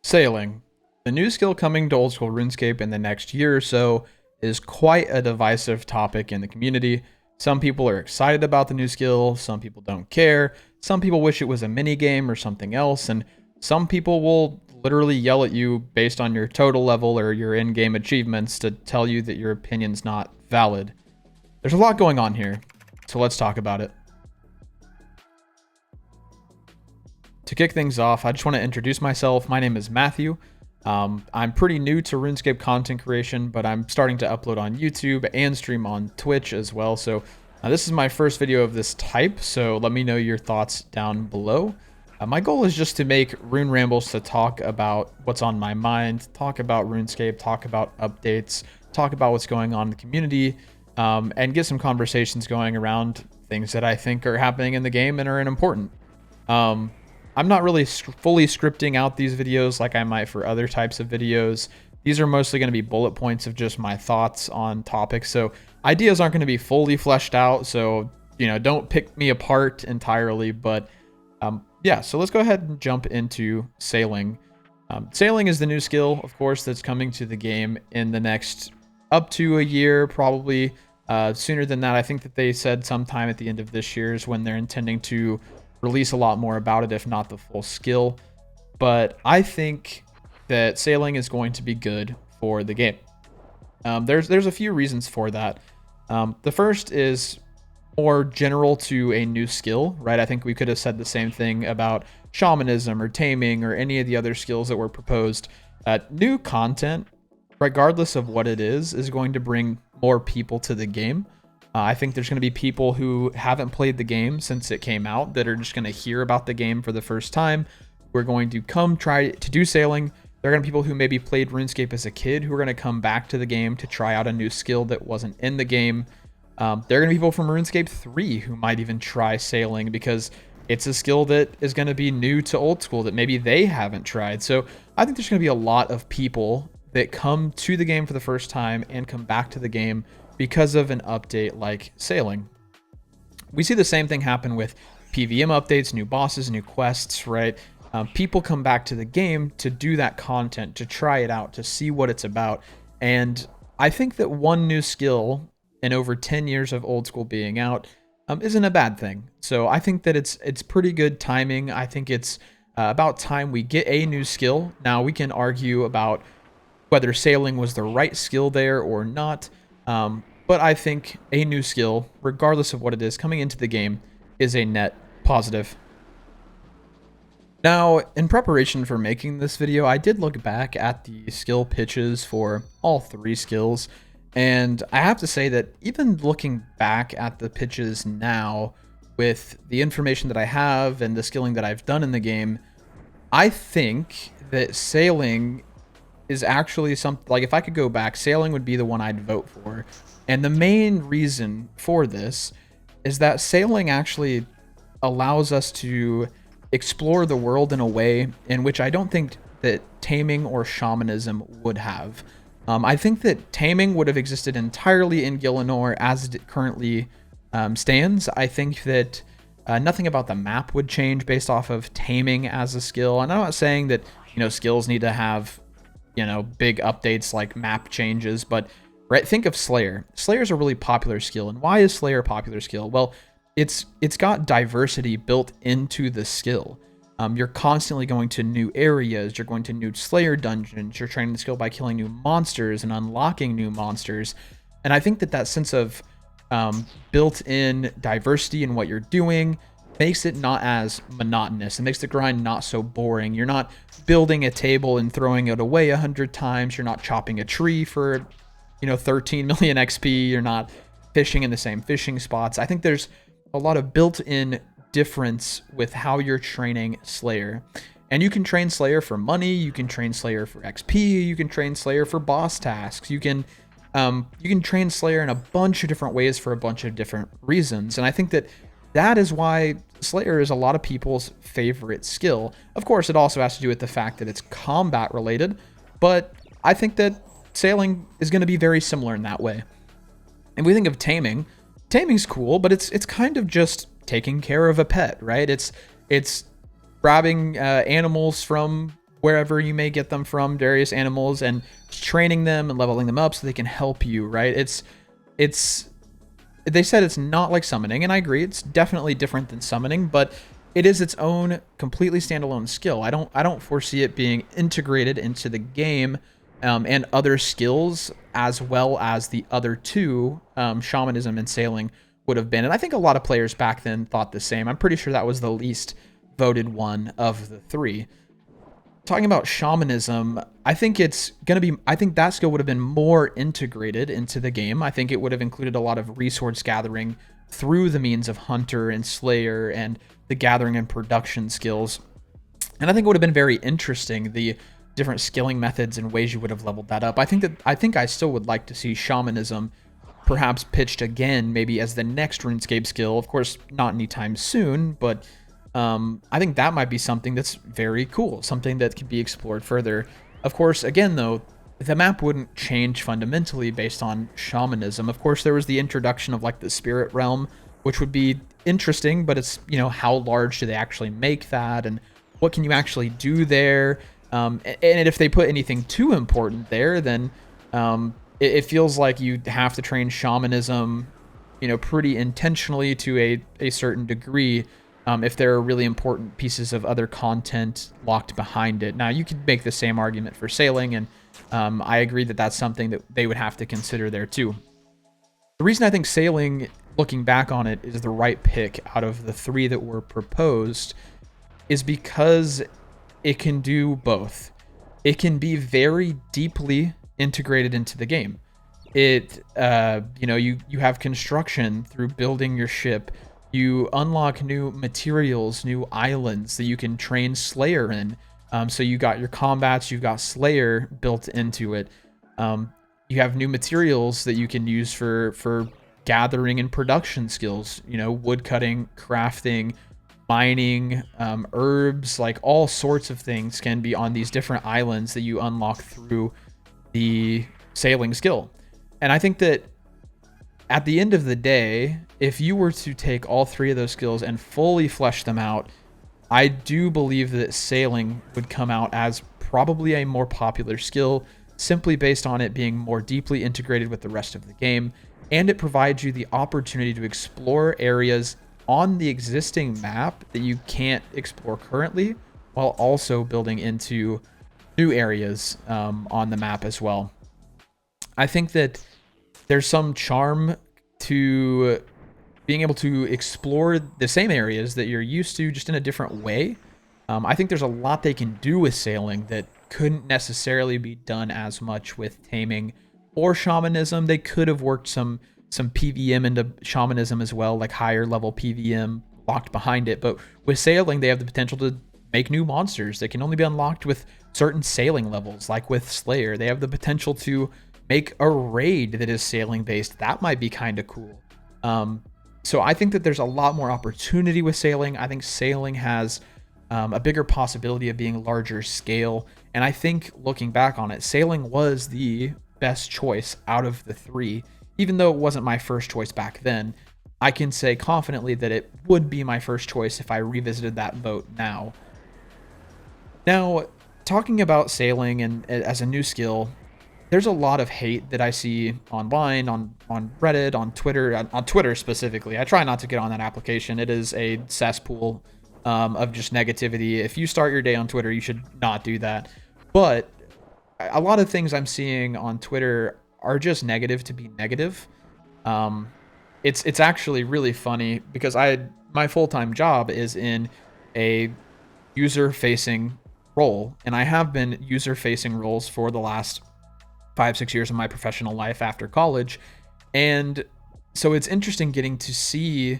Sailing. The new skill coming to Oldschool Runescape in the next year or so is quite a divisive topic in the community. Some people are excited about the new skill, some people don't care, some people wish it was a mini game or something else, and some people will literally yell at you based on your total level or your in-game achievements to tell you that your opinion's not valid. There's a lot going on here, so let's talk about it. To kick things off, I just want to introduce myself. My name is Matthew. I'm pretty new to RuneScape content creation, but I'm starting to upload on YouTube and stream on Twitch as well. So this is my first video of this type, so let me know your thoughts down below. My goal is just to make Rune Rambles to talk about what's on my mind, talk about RuneScape, talk about updates, talk about what's going on in the community, and get some conversations going around things that I think are happening in the game and are important. I'm not really fully scripting out these videos like I might for other types of videos. These are mostly going to be bullet points of just my thoughts on topics. So ideas aren't going to be fully fleshed out. So, don't pick me apart entirely. But yeah, so let's go ahead and jump into sailing. Sailing is the new skill, of course, that's coming to the game in the next up to a year, probably sooner than that. I think that they said sometime at the end of this year is when they're intending to release a lot more about it, if not the full skill. But I think that sailing is going to be good for the game. There's a few reasons for that. The first is more general to a new skill, right? I think we could have said the same thing about shamanism or taming or any of the other skills that were proposed. New content, regardless of what it is going to bring more people to the game. I think there's going to be people who haven't played the game since it came out that are just going to hear about the game for the first time. We're going to come try to do sailing. There are going to be people who maybe played RuneScape as a kid who are going to come back to the game to try out a new skill that wasn't in the game. There are going to be people from RuneScape 3 who might even try sailing because it's a skill that is going to be new to old school that maybe they haven't tried. So I think there's going to be a lot of people that come to the game for the first time and come back to the game because of an update like sailing. We see the same thing happen with PVM updates, new bosses, new quests, right? People come back to the game to do that content, to try it out, to see what it's about. And I think that one new skill in over 10 years of old school being out isn't a bad thing. So I think that it's pretty good timing. I think it's about time we get a new skill. Now we can argue about whether sailing was the right skill there or not. But I think a new skill, regardless of what it is, coming into the game is a net positive. Now, in preparation for making this video, I did look back at the skill pitches for all three skills, and I have to say that even looking back at the pitches now, with the information that I have and the skilling that I've done in the game, I think that sailing is actually something, like if I could go back, sailing would be the one I'd vote for. And the main reason for this is that sailing actually allows us to explore the world in a way in which I don't think that taming or shamanism would have. I think that taming would have existed entirely in Gielinor as it currently stands. I think that nothing about the map would change based off of taming as a skill. And I'm not saying that, skills need to have big updates like map changes, but right, think of Slayer. Slayer is a really popular skill. And why is Slayer a popular skill? Well, it's got diversity built into the skill. You're constantly going to new areas. You're going to new Slayer dungeons. You're training the skill by killing new monsters and unlocking new monsters. And I think that sense of built-in diversity in what you're doing makes it not as monotonous. It makes the grind not so boring. You're not building a table and throwing it away 100 times. You're not chopping a tree for 13 million XP. You're not fishing in the same fishing spots. I think there's a lot of built-in difference with how you're training Slayer. And you can train Slayer for money, you can train Slayer for XP, you can train Slayer for boss tasks, you can train Slayer in a bunch of different ways for a bunch of different reasons. And I think that is why Slayer is a lot of people's favorite skill. Of course, it also has to do with the fact that it's combat related, but I think that sailing is going to be very similar in that way. And we think of taming. Taming's cool, but it's kind of just taking care of a pet, right? It's grabbing animals from wherever you may get them from, various animals, and training them and leveling them up so they can help you, right? It's they said it's not like summoning, and I agree, it's definitely different than summoning, but it is its own completely standalone skill. I don't foresee it being integrated into the game, and other skills as well as the other two, shamanism and sailing, would have been. And I think a lot of players back then thought the same. I'm pretty sure that was the least voted one of the three. Talking about shamanism, I think that skill would have been more integrated into the game. I think it would have included a lot of resource gathering through the means of hunter and slayer and the gathering and production skills. And I think it would have been very interesting, the different skilling methods and ways you would have leveled that up. I think I still would like to see shamanism perhaps pitched again, maybe as the next RuneScape skill. Of course, not anytime soon, but I think that might be something that's very cool, something that could be explored further. Of course, again, though, the map wouldn't change fundamentally based on shamanism. Of course, there was the introduction of like the spirit realm, which would be interesting, but it's, how large do they actually make that, and what can you actually do there? And if they put anything too important there, then it feels like you have to train shamanism, pretty intentionally to a certain degree. If there are really important pieces of other content locked behind it. Now, you could make the same argument for sailing, and I agree that that's something that they would have to consider there too. The reason I think sailing, looking back on it, is the right pick out of the three that were proposed is because it can do both. It can be very deeply integrated into the game. You have construction through building your ship. You unlock new materials, new islands that you can train Slayer in. So you got your combats, you've got Slayer built into it. You have new materials that you can use for gathering and production skills. Wood cutting, crafting, mining, herbs, like all sorts of things can be on these different islands that you unlock through the sailing skill. And I think that at the end of the day, if you were to take all three of those skills and fully flesh them out, I do believe that sailing would come out as probably a more popular skill, simply based on it being more deeply integrated with the rest of the game, and it provides you the opportunity to explore areas on the existing map that you can't explore currently, while also building into new areas on the map as well. I think that there's some charm to being able to explore the same areas that you're used to, just in a different way. I think there's a lot they can do with sailing that couldn't necessarily be done as much with taming or shamanism. They could have worked some PVM into shamanism as well, like higher level PVM locked behind it. But with sailing, they have the potential to make new monsters that can only be unlocked with certain sailing levels, like with Slayer. They have the potential to make a raid that is sailing based. That might be kind of cool. So I think that there's a lot more opportunity with sailing. I think sailing has a bigger possibility of being larger scale. And I think looking back on it, sailing was the best choice out of the three. Even though it wasn't my first choice back then, I can say confidently that it would be my first choice if I revisited that vote now. Now, talking about sailing and as a new skill, there's a lot of hate that I see online, on Reddit, on Twitter, on Twitter specifically. I try not to get on that application. It is a cesspool of just negativity. If you start your day on Twitter, you should not do that. But a lot of things I'm seeing on Twitter are just negative to be negative. It's actually really funny because my full-time job is in a user-facing role, and I have been user-facing roles for the last 5-6 years of my professional life after college. And so it's interesting getting to see,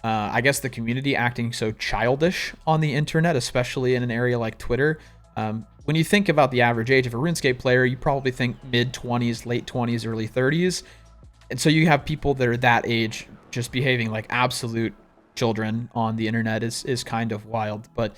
I guess, the community acting so childish on the internet, especially in an area like Twitter. When you think about the average age of a RuneScape player, you probably think mid-20s, late 20s, early 30s. And so you have people that are that age just behaving like absolute children on the internet is kind of wild. But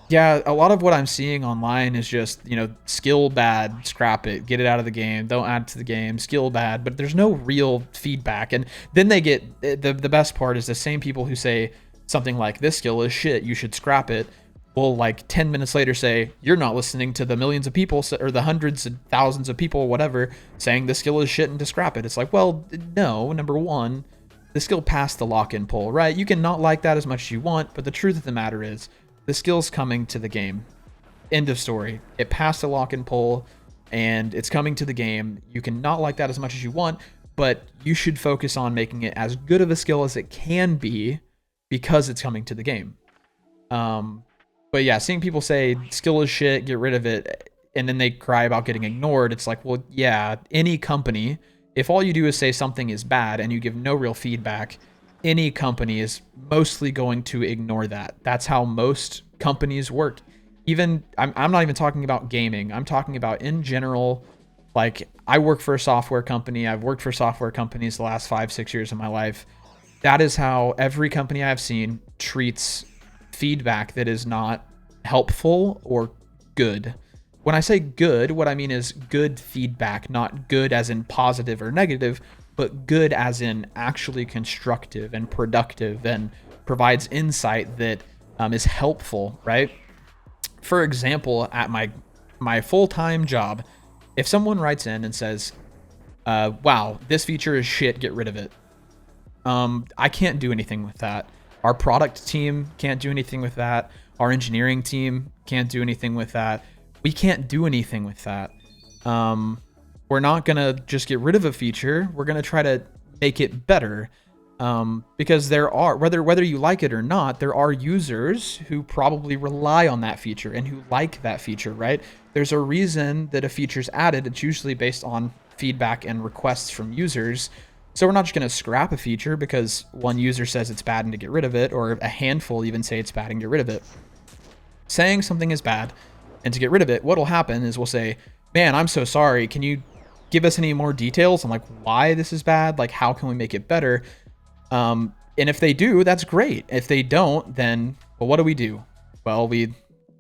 yeah, a lot of what I'm seeing online is just, skill bad, scrap it, get it out of the game, don't add to the game, skill bad, but there's no real feedback. And then they get, the best part is the same people who say something like, this skill is shit, you should scrap it, will like 10 minutes later say, you're not listening to the millions of people or the hundreds and thousands of people, whatever, saying the skill is shit and to scrap it. It's like, well, no, number one, the skill passed the lock-in poll, right? You can not like that as much as you want, but the truth of the matter is the skill's coming to the game. End of story. It passed the lock-in poll and it's coming to the game. You can not like that as much as you want, but you should focus on making it as good of a skill as it can be because it's coming to the game. But yeah, seeing people say skill is shit, get rid of it, and then they cry about getting ignored, it's like, well, yeah, any company, if all you do is say something is bad and you give no real feedback, any company is mostly going to ignore that. That's how most companies work. Even, I'm not even talking about gaming. I'm talking about in general, like I work for a software company. I've worked for software companies the last 5-6 years of my life. That is how every company I've seen treats feedback that is not helpful or good. When I say good, what I mean is good feedback, not good as in positive or negative, but good as in actually constructive and productive and provides insight that is helpful, right? For example, at my full-time job, if someone writes in and says, wow, this feature is shit, get rid of it. I can't do anything with that. Our product team can't do anything with that. Our engineering team can't do anything with that. We can't do anything with that. We're not going to just get rid of a feature. We're going to try to make it better. Because there are, whether you like it or not, there are users who probably rely on that feature and who like that feature, right? There's a reason that a feature's added. It's usually based on feedback and requests from users. So we're not just going to scrap a feature because one user says it's bad and to get rid of it, or a handful even say it's bad and get rid of it. Saying something is bad and to get rid of it, what'll happen is we'll say, man, I'm so sorry. Can you give us any more details on like why this is bad? Like, how can we make it better? And if they do, that's great. If they don't, then, well, what do? Well, we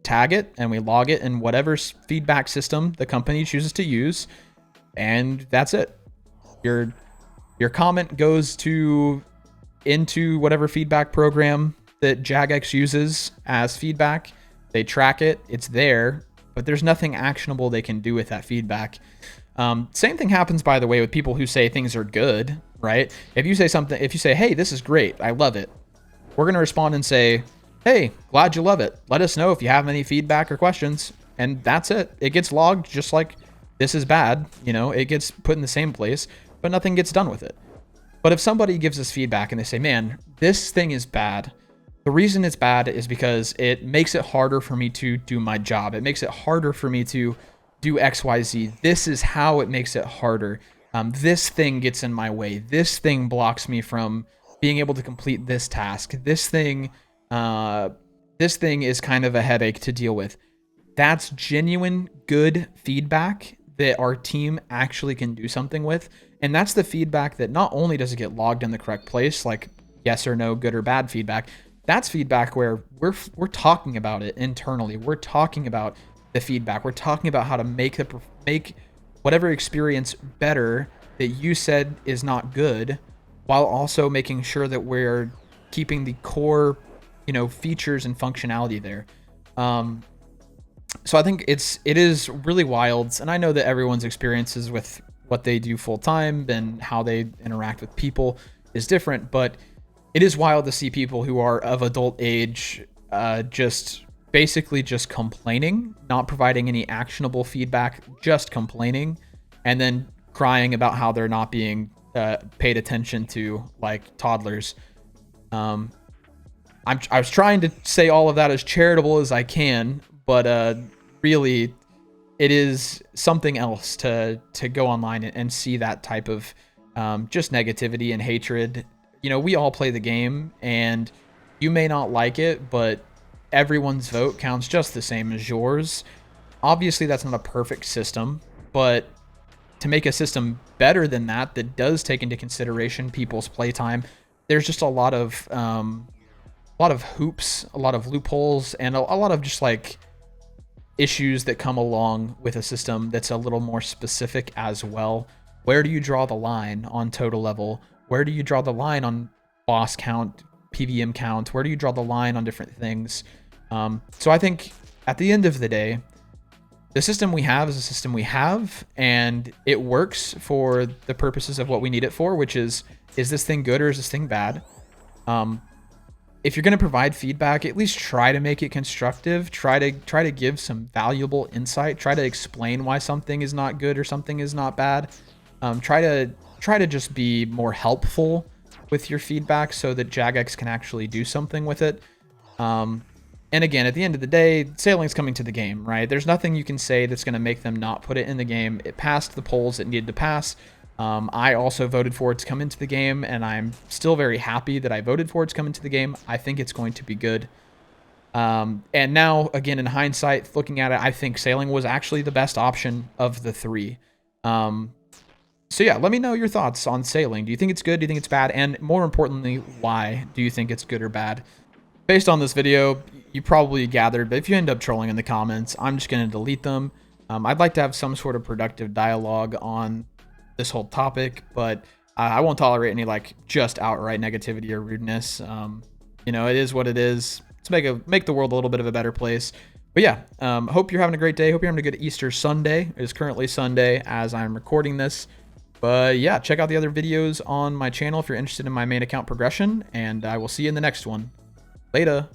tag it and we log it in whatever feedback system the company chooses to use. And that's it. Your comment goes into whatever feedback program that Jagex uses as feedback. They track it, it's there, but there's nothing actionable they can do with that feedback. Same thing happens, by the way, with people who say things are good, right? If you say, hey, this is great, I love it, we're going to respond and say, hey, glad you love it. Let us know if you have any feedback or questions. And that's it. It gets logged just like this is bad. You know, it gets put in the same place, but nothing gets done with it. But if somebody gives us feedback and they say, man, this thing is bad, the reason it's bad is because it makes it harder for me to do my job. It makes it harder for me to do XYZ. This is how it makes it harder. This thing gets in my way. This thing blocks me from being able to complete this task. This thing is kind of a headache to deal with. That's genuine good feedback that our team actually can do something with. And that's the feedback that not only does it get logged in the correct place, like yes or no, good or bad feedback, that's feedback where we're talking about it internally. We're talking about the feedback. We're talking about how to make whatever experience better that you said is not good, while also making sure that we're keeping the core, features and functionality there. So I think it is really wild, and I know that everyone's experiences with what they do full time and how they interact with people is different, but it is wild to see people who are of adult age just basically just complaining, not providing any actionable feedback, just complaining, and then crying about how they're not being paid attention to like toddlers. I was trying to say all of that as charitable as I can, but really it is something else to go online and see that type of just negativity and hatred. We all play the game, and you may not like it, but everyone's vote counts just the same as yours. Obviously, that's not a perfect system, but to make a system better than that does take into consideration people's playtime, there's just a lot of hoops, a lot of loopholes, and a lot of just like issues that come along with a system that's a little more specific as well. Where do you draw the line on total level? Where do you draw the line on boss count, PVM count? Where do you draw the line on different things? So I think at the end of the day, the system we have is a system we have, and it works for the purposes of what we need it for, which is this thing good or is this thing bad? If you're going to provide feedback, at least try to make it constructive. Try to give some valuable insight. Try to explain why something is not good or something is not bad. Try to just be more helpful with your feedback so that Jagex can actually do something with it. And again, at the end of the day, sailing's coming to the game, right? There's nothing you can say that's going to make them not put it in the game. It passed the polls it needed to pass. I also voted for it to come into the game, and I'm still very happy that I voted for it to come into the game. I think it's going to be good. And now, again, in hindsight, looking at it, I think sailing was actually the best option of the three. So yeah, let me know your thoughts on sailing. Do you think it's good? Do you think it's bad? And more importantly, why do you think it's good or bad? Based on this video, you probably gathered, but if you end up trolling in the comments, I'm just going to delete them. I'd like to have some sort of productive dialogue on this whole topic, but I won't tolerate any like just outright negativity or rudeness. You know, it is what it is. Let's make the world a little bit of a better place. But yeah, hope you're having a great day. Hope you're having a good Easter Sunday. It is currently Sunday as I'm recording this. But yeah, check out the other videos on my channel if you're interested in my main account progression, and I will see you in the next one. Later.